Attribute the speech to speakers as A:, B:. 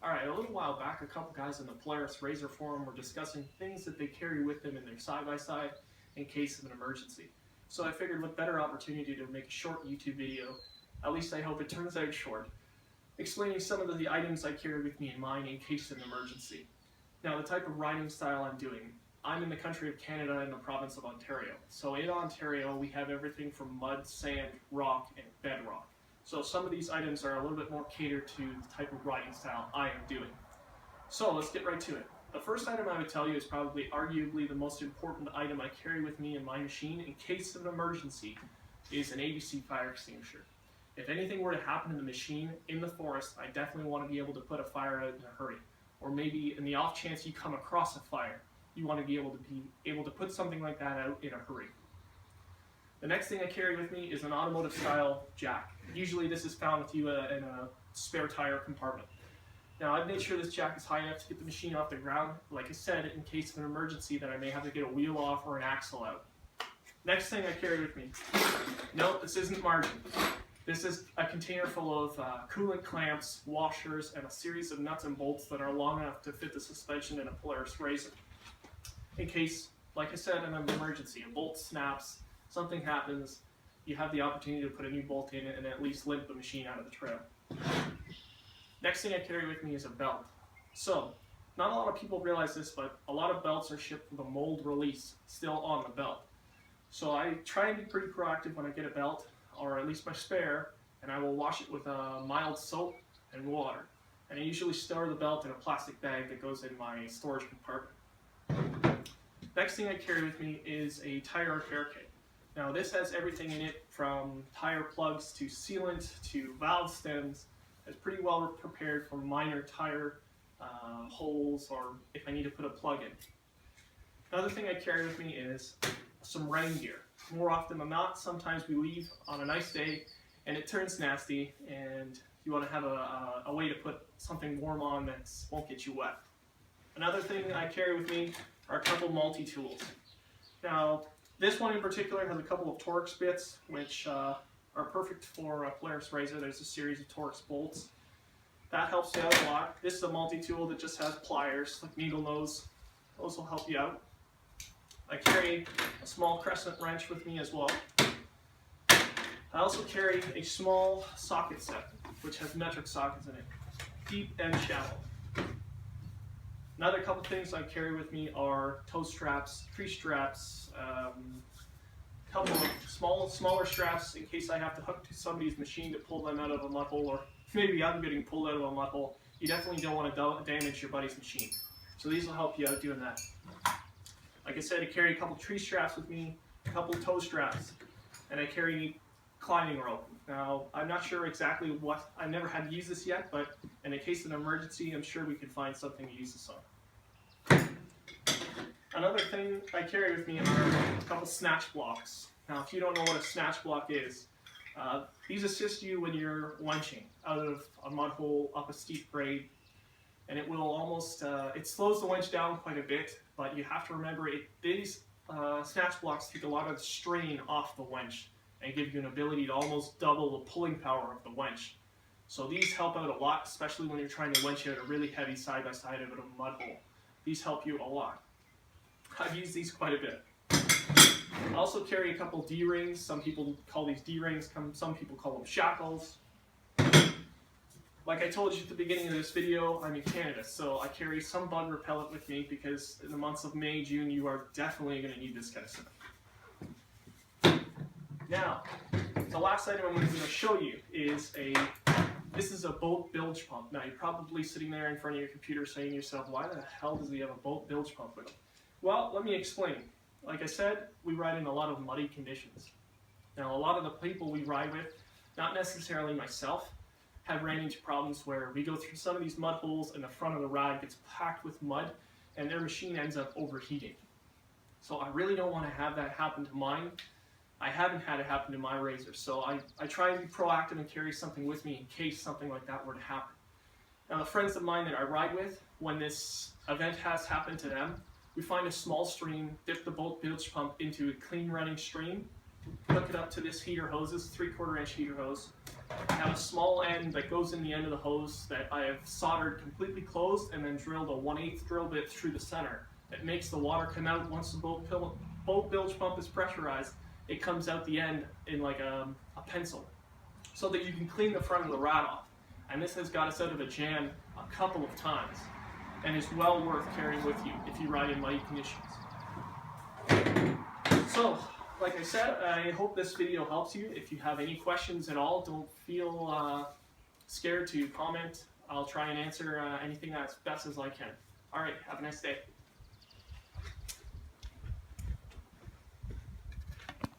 A: Alright, a little while back, a couple guys in the Polaris Razor forum were discussing things that they carry with them in their side-by-side in case of an emergency. So I figured what better opportunity to make a short YouTube video, at least I hope it turns out short, explaining some of the items I carry with me in mine in case of an emergency. Now, the type of riding style I'm doing, I'm in the country of Canada in the province of Ontario. So in Ontario, we have everything from mud, sand, rock, and bedrock. So some of these items are a little bit more catered to the type of riding style I am doing. So let's get right to it. The first item I would tell you is probably arguably the most important item I carry with me in my machine in case of an emergency is an ABC fire extinguisher. If anything were to happen in the machine in the forest, I definitely want to be able to put a fire out in a hurry. Or maybe in the off chance you come across a fire, you want to be able to put something like that out in a hurry. The next thing I carry with me is an automotive style jack. Usually this is found with you in a spare tire compartment. Now I've made sure this jack is high enough to get the machine off the ground, like I said, in case of an emergency that I may have to get a wheel off or an axle out. Next thing I carry with me, no, this isn't margin. This is a container full of coolant clamps, washers, and a series of nuts and bolts that are long enough to fit the suspension in a Polaris Razor. In case, like I said, in an emergency, a bolt snaps, something happens, you have the opportunity to put a new bolt in it and at least limp the machine out of the trail. Next thing I carry with me is a belt. So, not a lot of people realize this, but a lot of belts are shipped with a mold release still on the belt. So I try and be pretty proactive when I get a belt, or at least my spare, and I will wash it with a mild soap and water. And I usually store the belt in a plastic bag that goes in my storage compartment. Next thing I carry with me is a tire repair kit. Now this has everything in it from tire plugs to sealant to valve stems. It's pretty well prepared for minor tire holes or if I need to put a plug in. Another thing I carry with me is some rain gear. More often than not, sometimes we leave on a nice day and it turns nasty and you want to have a way to put something warm on that won't get you wet. Another thing I carry with me are a couple multi-tools. Now, this one in particular has a couple of Torx bits, which are perfect for a Polaris Razor. There's a series of Torx bolts. That helps you out a lot. This is a multi-tool that just has pliers, like needle nose. Those will help you out. I carry a small crescent wrench with me as well. I also carry a small socket set, which has metric sockets in it, deep and shallow. Another couple things I carry with me are toe straps, tree straps, a couple of smaller straps in case I have to hook to somebody's machine to pull them out of a mud hole, or maybe I'm getting pulled out of a mud hole. You definitely don't want to damage your buddy's machine. So these will help you out doing that. Like I said, I carry a couple tree straps with me, a couple toe straps, and I carry climbing rope. Now, I'm not sure exactly what, I've never had to use this yet, but in a case of an emergency, I'm sure we could find something to use this on. Another thing I carry with me are a couple snatch blocks. Now, if you don't know what a snatch block is, these assist you when you're wenching out of a mud hole up a steep grade, and it will almost, it slows the winch down quite a bit, but you have to remember these snatch blocks take a lot of the strain off the winch and give you an ability to almost double the pulling power of the winch. So these help out a lot, especially when you're trying to winch out a really heavy side-by-side out of a mud hole. These help you a lot. I've used these quite a bit. I also carry a couple D-rings. Some people call these D-rings, some people call them shackles. Like I told you at the beginning of this video, I'm in Canada, so I carry some bug repellent with me because in the months of May, June, you are definitely going to need this kind of stuff. Now, the last item I'm going to show you is this is a boat bilge pump. Now, you're probably sitting there in front of your computer saying to yourself, why the hell does he have a boat bilge pump with him? Well, let me explain. Like I said, we ride in a lot of muddy conditions. Now, a lot of the people we ride with, not necessarily myself, have ran into problems where we go through some of these mud holes and the front of the ride gets packed with mud and their machine ends up overheating. So I really don't want to have that happen to mine. I haven't had it happen to my Razor, so I try to be proactive and carry something with me in case something like that were to happen. Now, the friends of mine that I ride with, when this event has happened to them, we find a small stream, dip the boat bilge pump into a clean running stream, hook it up to this heater hose, this 3/4 inch heater hose, I have a small end that goes in the end of the hose that I have soldered completely closed and then drilled a 1/8 drill bit through the center. It makes the water come out once the boat bilge pump is pressurized. It comes out the end in like a pencil so that you can clean the front of the rat off. And this has got us out of a jam a couple of times and is well worth carrying with you if you ride in muddy conditions. So, like I said, I hope this video helps you. If you have any questions at all, don't feel scared to comment. I'll try and answer anything as best as I can. Alright, have a nice day.